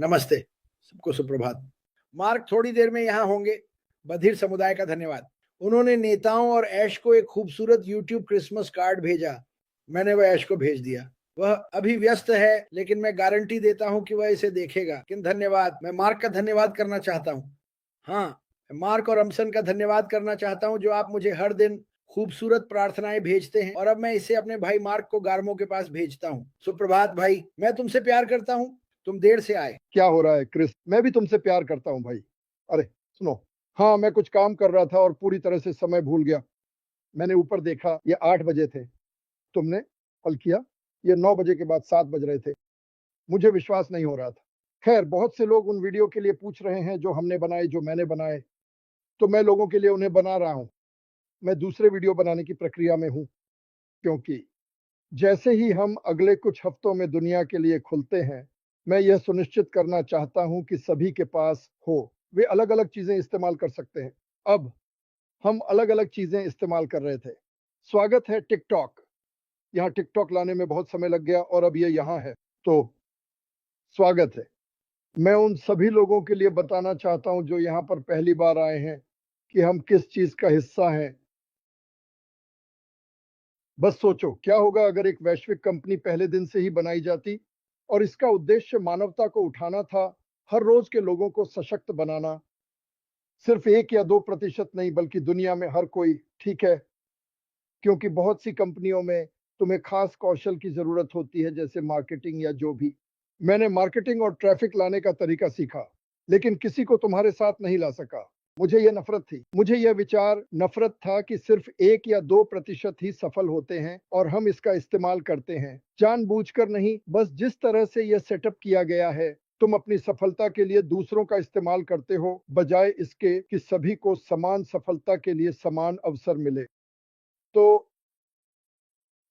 नमस्ते, सबको सुप्रभात। मार्क थोड़ी देर में यहाँ होंगे। बधिर समुदाय का धन्यवाद। उन्होंने नेताओं और ऐश को एक खूबसूरत यूट्यूब क्रिसमस कार्ड भेजा। मैंने वह ऐश को भेज दिया। वह अभी व्यस्त है, लेकिन मैं गारंटी देता हूँ कि वह इसे देखेगा। लेकिन धन्यवाद, मैं मार्क का धन्यवाद करना चाहता हूँ। हाँ, मैं मार्क और अम्सन का धन्यवाद करना चाहता हूँ, जो आप मुझे हर दिन खूबसूरत प्रार्थनाएं भेजते हैं और अब मैं इसे अपने भाई मार्क को गार्मो के पास भेजता हूँ। सुप्रभात भाई, मैं तुमसे प्यार करता हूँ। तुम देर से आए। क्या हो रहा है क्रिस? मैं भी तुमसे प्यार करता हूँ भाई। अरे सुनो, हाँ मैं कुछ काम कर रहा था और पूरी तरह से समय भूल गया। मैंने ऊपर देखा, ये 8 बजे थे। तुमने कॉल किया, ये 9 बजे के बाद 7 बज रहे थे। मुझे विश्वास नहीं हो रहा था। खैर, बहुत से लोग उन वीडियो के लिए पूछ रहे हैं जो हमने बनाए, जो मैंने बनाए, तो मैं लोगों के लिए उन्हें बना रहा हूँ। मैं दूसरे वीडियो बनाने की प्रक्रिया में हूँ, क्योंकि जैसे ही हम अगले कुछ हफ्तों में दुनिया के लिए खुलते हैं, मैं यह सुनिश्चित करना चाहता हूं कि सभी के पास हो। वे अलग अलग चीजें इस्तेमाल कर सकते हैं। अब हम अलग अलग चीजें इस्तेमाल कर रहे थे। स्वागत है टिकटॉक। यहाँ टिकटॉक लाने में बहुत समय लग गया और अब ये यहाँ है, तो स्वागत है। मैं उन सभी लोगों के लिए बताना चाहता हूं जो यहाँ पर पहली बार आए हैं कि हम किस चीज का हिस्सा हैं। बस सोचो, क्या होगा अगर एक वैश्विक कंपनी पहले दिन से ही बनाई जाती और इसका उद्देश्य मानवता को उठाना था, हर रोज के लोगों को सशक्त बनाना। सिर्फ 1 या 2% नहीं, बल्कि दुनिया में हर कोई। ठीक है, क्योंकि बहुत सी कंपनियों में तुम्हें खास कौशल की जरूरत होती है, जैसे मार्केटिंग या जो भी। मैंने मार्केटिंग और ट्रैफिक लाने का तरीका सीखा, लेकिन किसी को तुम्हारे साथ नहीं ला सका। मुझे यह नफरत थी। मुझे यह विचार नफरत था कि सिर्फ 1 या 2% ही सफल होते हैं और हम इसका इस्तेमाल करते हैं जानबूझकर नहीं। बस जिस तरह से यह सेटअप किया गया है, तुम अपनी सफलता के लिए दूसरों का इस्तेमाल करते हो, बजाय इसके कि सभी को समान सफलता के लिए समान अवसर मिले। तो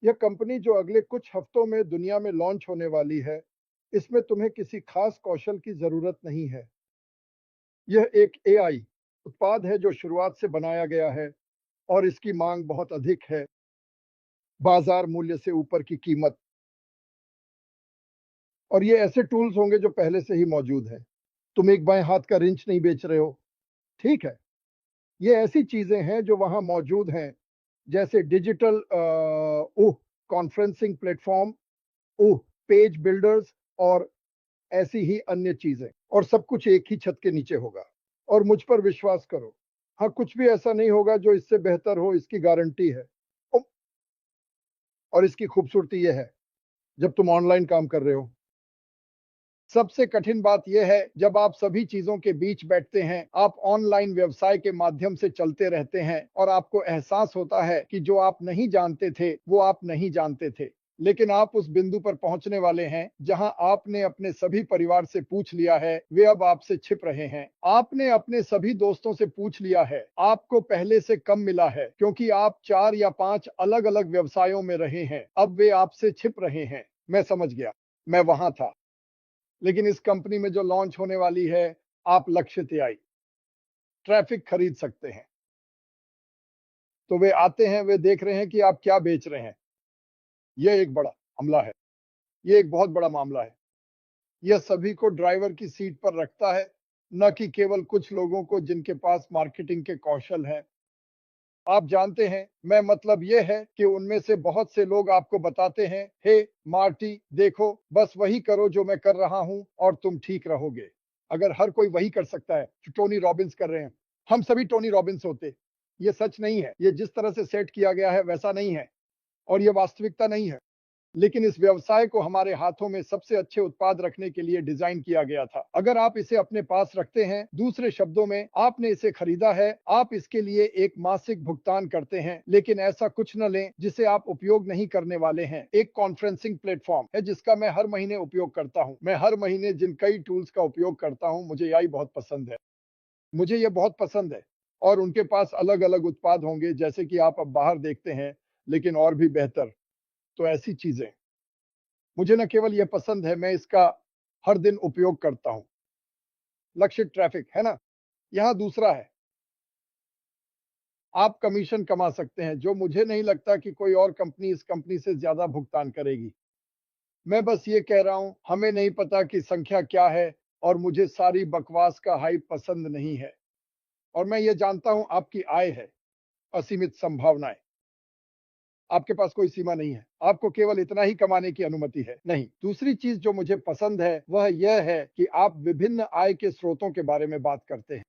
यह कंपनी जो अगले कुछ हफ्तों में दुनिया में लॉन्च होने वाली है, इसमें तुम्हें किसी खास कौशल की जरूरत नहीं है। यह एक एआई उत्पाद है जो शुरुआत से बनाया गया है और इसकी मांग बहुत अधिक है, बाजार मूल्य से ऊपर की कीमत। और ये ऐसे टूल्स होंगे जो पहले से ही मौजूद हैं। तुम एक बाएं हाथ का रिंच नहीं बेच रहे हो, ठीक है। ये ऐसी चीजें हैं जो वहां मौजूद हैं, जैसे digital conferencing platform, page builders और ऐसी ही अन्य चीजें। और सब कुछ एक ही छत के नीचे होगा। और मुझ पर विश्वास करो, हाँ, कुछ भी ऐसा नहीं होगा जो इससे बेहतर हो, इसकी गारंटी है। और इसकी खूबसूरती यह है, जब तुम ऑनलाइन काम कर रहे हो, सबसे कठिन बात यह है जब आप सभी चीजों के बीच बैठते हैं। आप ऑनलाइन व्यवसाय के माध्यम से चलते रहते हैं और आपको एहसास होता है कि जो आप नहीं जानते थे वो आप नहीं जानते थे। लेकिन आप उस बिंदु पर पहुंचने वाले हैं जहां आपने अपने सभी परिवार से पूछ लिया है, वे अब आपसे छिप रहे हैं। आपने अपने सभी दोस्तों से पूछ लिया है, आपको पहले से कम मिला है क्योंकि आप 4 या 5 अलग अलग व्यवसायों में रहे हैं। अब वे आपसे छिप रहे हैं। मैं समझ गया, मैं वहां था। लेकिन इस कंपनी में जो लॉन्च होने वाली है, आप लक्षित एआई ट्रैफिक खरीद सकते हैं। तो वे आते हैं, वे देख रहे हैं कि आप क्या बेच रहे हैं। यह एक बड़ा हमला है, यह एक बहुत बड़ा मामला है। यह सभी को ड्राइवर की सीट पर रखता है, न कि केवल कुछ लोगों को जिनके पास मार्केटिंग के कौशल हैं। आप जानते हैं, मैं मतलब यह है कि उनमें से बहुत से लोग आपको बताते हैं, हे मार्टी, देखो, बस वही करो जो मैं कर रहा हूं और तुम ठीक रहोगे। अगर हर कोई वही कर सकता है जो टोनी रॉबिन्स कर रहे हैं, हम सभी टोनी रॉबिन्स होते। ये सच नहीं है, ये जिस तरह से सेट किया गया है वैसा नहीं है और ये वास्तविकता नहीं है। लेकिन इस व्यवसाय को हमारे हाथों में सबसे अच्छे उत्पाद रखने के लिए डिजाइन किया गया था। अगर आप इसे अपने पास रखते हैं, दूसरे शब्दों में आपने इसे खरीदा है, आप इसके लिए एक मासिक भुगतान करते हैं, लेकिन ऐसा कुछ न लें जिसे आप उपयोग नहीं करने वाले हैं। एक कॉन्फ्रेंसिंग प्लेटफॉर्म है जिसका मैं हर महीने उपयोग करता हूं। मैं हर महीने जिन कई टूल्स का उपयोग करता हूं, मुझे यही बहुत पसंद है। मुझे यह बहुत पसंद है। और उनके पास अलग अलग उत्पाद होंगे, जैसे कि आप अब बाहर देखते हैं, लेकिन और भी बेहतर। तो ऐसी चीजें मुझे न केवल यह पसंद है, मैं इसका हर दिन उपयोग करता हूं। लक्षित ट्रैफिक है ना। यहां दूसरा है, आप कमीशन कमा सकते हैं, जो मुझे नहीं लगता कि कोई और कंपनी इस कंपनी से ज्यादा भुगतान करेगी। मैं बस ये कह रहा हूं, हमें नहीं पता कि संख्या क्या है और मुझे सारी बकवास का हाइप पसंद नहीं है। और मैं ये जानता हूं आपकी आय है, असीमित संभावनाएं, आपके पास कोई सीमा नहीं है, आपको केवल इतना ही कमाने की अनुमति है। नहीं, दूसरी चीज जो मुझे पसंद है वह यह है कि आप विभिन्न आय के स्रोतों के बारे में बात करते हैं।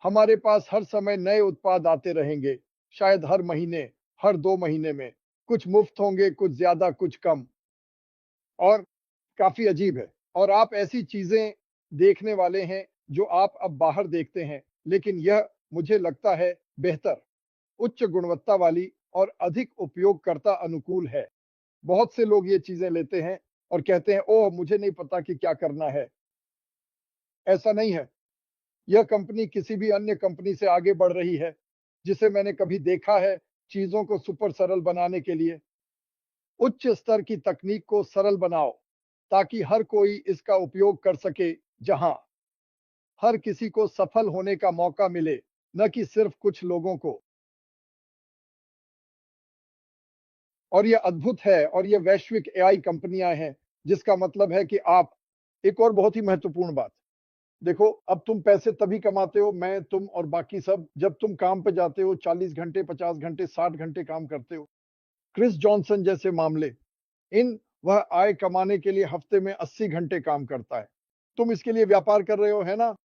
हमारे पास हर समय नए उत्पाद आते रहेंगे, शायद हर महीने, हर 2 महीने में। कुछ मुफ्त होंगे, कुछ ज्यादा, कुछ कम, और काफी अजीब है। और आप ऐसी चीजें देखने वाले हैं जो आप अब बाहर देखते हैं, लेकिन यह मुझे लगता है बेहतर, उच्च गुणवत्ता वाली और अधिक उपयोगकर्ता अनुकूल है। बहुत से लोग ये चीजें लेते हैं और कहते हैं, ओह मुझे नहीं पता कि क्या करना है। ऐसा नहीं है। यह कंपनी किसी भी अन्य कंपनी से आगे बढ़ रही है जिसे मैंने कभी देखा है चीजों को सुपर सरल बनाने के लिए। उच्च स्तर की तकनीक को सरल बनाओ ताकि हर कोई इसका उपयोग कर सके, जहां हर किसी को सफल होने का मौका मिले, न कि सिर्फ कुछ लोगों को। और यह अद्भुत है, और यह वैश्विक एआई कंपनियां हैं, जिसका मतलब है कि आप, एक और बहुत ही महत्वपूर्ण बात, देखो अब तुम पैसे तभी कमाते हो, मैं, तुम और बाकी सब, जब तुम काम पे जाते हो, 40 घंटे, 50 घंटे, 60 घंटे काम करते हो। क्रिस जॉनसन जैसे मामले, इन वह आय कमाने के लिए हफ्ते में 80 घंटे काम करता है। तुम इसके लिए व्यापार कर रहे हो, है ना?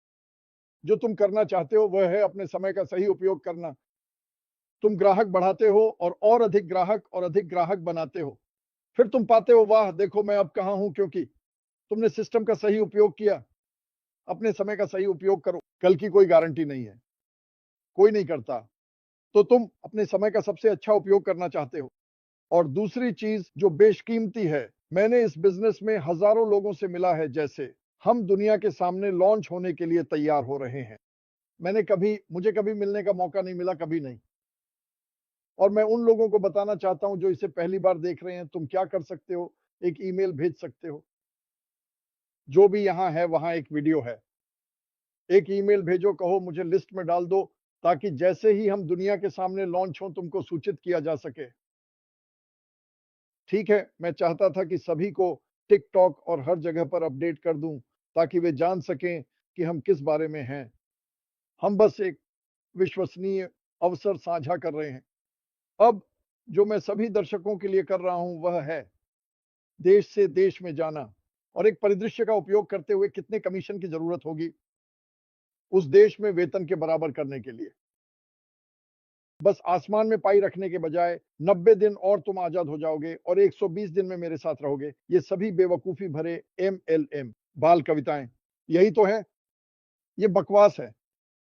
जो तुम करना चाहते हो वह है अपने समय का सही उपयोग करना। तुम ग्राहक बढ़ाते हो और अधिक ग्राहक और अधिक ग्राहक बनाते हो। फिर तुम पाते हो, वाह देखो मैं अब कहां हूं, क्योंकि तुमने सिस्टम का सही उपयोग किया। अपने समय का सही उपयोग करो। कल की कोई गारंटी नहीं है, कोई नहीं करता। तो तुम अपने समय का सबसे अच्छा उपयोग करना चाहते हो। और दूसरी चीज जो बेशकीमती है, मैंने इस बिजनेस में हजारों लोगों से मिला है, जैसे हम दुनिया के सामने लॉन्च होने के लिए तैयार हो रहे हैं। मुझे कभी मिलने का मौका नहीं मिला, कभी नहीं। और मैं उन लोगों को बताना चाहता हूं जो इसे पहली बार देख रहे हैं, तुम क्या कर सकते हो, एक ईमेल भेज सकते हो। जो भी यहां है वहां एक वीडियो है। एक ईमेल भेजो, कहो मुझे लिस्ट में डाल दो, ताकि जैसे ही हम दुनिया के सामने लॉन्च हो तुमको सूचित किया जा सके। ठीक है, मैं चाहता था कि सभी को टिकटॉक और हर जगह पर अपडेट कर दूं, ताकि वे जान सकें कि हम किस बारे में हैं। हम बस एक विश्वसनीय अवसर साझा कर रहे हैं। अब जो मैं सभी दर्शकों के लिए कर रहा हूं वह है देश से देश में जाना, और एक परिदृश्य का उपयोग करते हुए कितने कमीशन की जरूरत होगी उस देश में वेतन के बराबर करने के लिए। बस आसमान में पाई रखने के बजाय 90 दिन और तुम आजाद हो जाओगे और 120 दिन में मेरे साथ रहोगे। ये सभी बेवकूफी भरे MLM बाल कविताएं, यही तो है। ये बकवास है।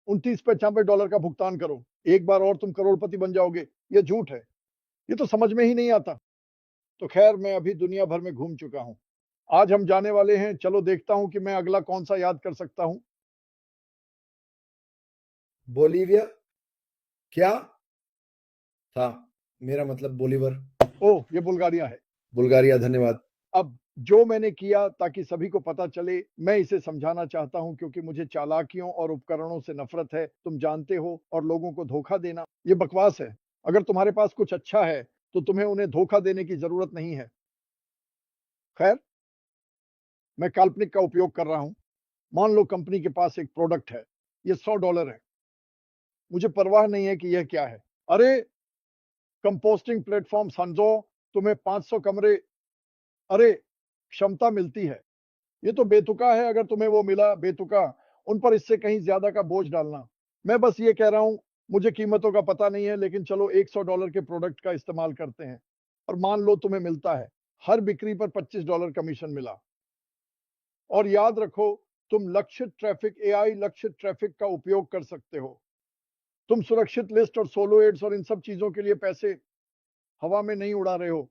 $29-95 का भुगतान करो, एक बार और तुम करोड़पति बन जाओगे। ये झूठ है, ये तो समझ में ही नहीं आता। तो खैर, मैं अभी दुनिया भर में घूम चुका हूं। आज हम जाने वाले हैं, चलो देखता हूं कि मैं अगला कौन सा याद कर सकता हूं। बोलीविया क्या था? मेरा मतलब बोलीवर। ओह, ये बुल्गारिया है। बुल्गारिया, धन्यवाद। अब जो मैंने किया ताकि सभी को पता चले, मैं इसे समझाना चाहता हूं, क्योंकि मुझे चालाकियों और उपकरणों से नफरत है, तुम जानते हो, और लोगों को धोखा देना ये बकवास है। अगर तुम्हारे पास कुछ अच्छा है तो तुम्हें उन्हें धोखा देने की जरूरत नहीं है। खैर, मैं काल्पनिक का उपयोग कर रहा हूं। मान लो कंपनी के पास एक प्रोडक्ट है, ये $100 है। मुझे परवाह नहीं है कि यह क्या है। अरे, कंपोस्टिंग प्लेटफॉर्म समझो, तुम्हें 500 कमरे, अरे, क्षमता मिलती है। ये तो बेतुका है। अगर तुम्हें वो मिला, बेतुका, उन पर इससे कहीं ज्यादा का बोझ डालना। मैं बस ये कह रहा हूं, मुझे कीमतों का पता नहीं है, लेकिन चलो $100 के प्रोडक्ट का इस्तेमाल करते हैं। और मान लो तुम्हें मिलता है, हर बिक्री पर $25 कमीशन मिला। और याद रखो, तुम लक्षित ट्रैफिक, AI लक्षित ट्रैफिक का उपयोग कर सकते हो। तुम सुरक्षित लिस्ट और सोलो एड्स और इन सब चीजों के लिए पैसे हवा में नहीं उड़ा रहे हो।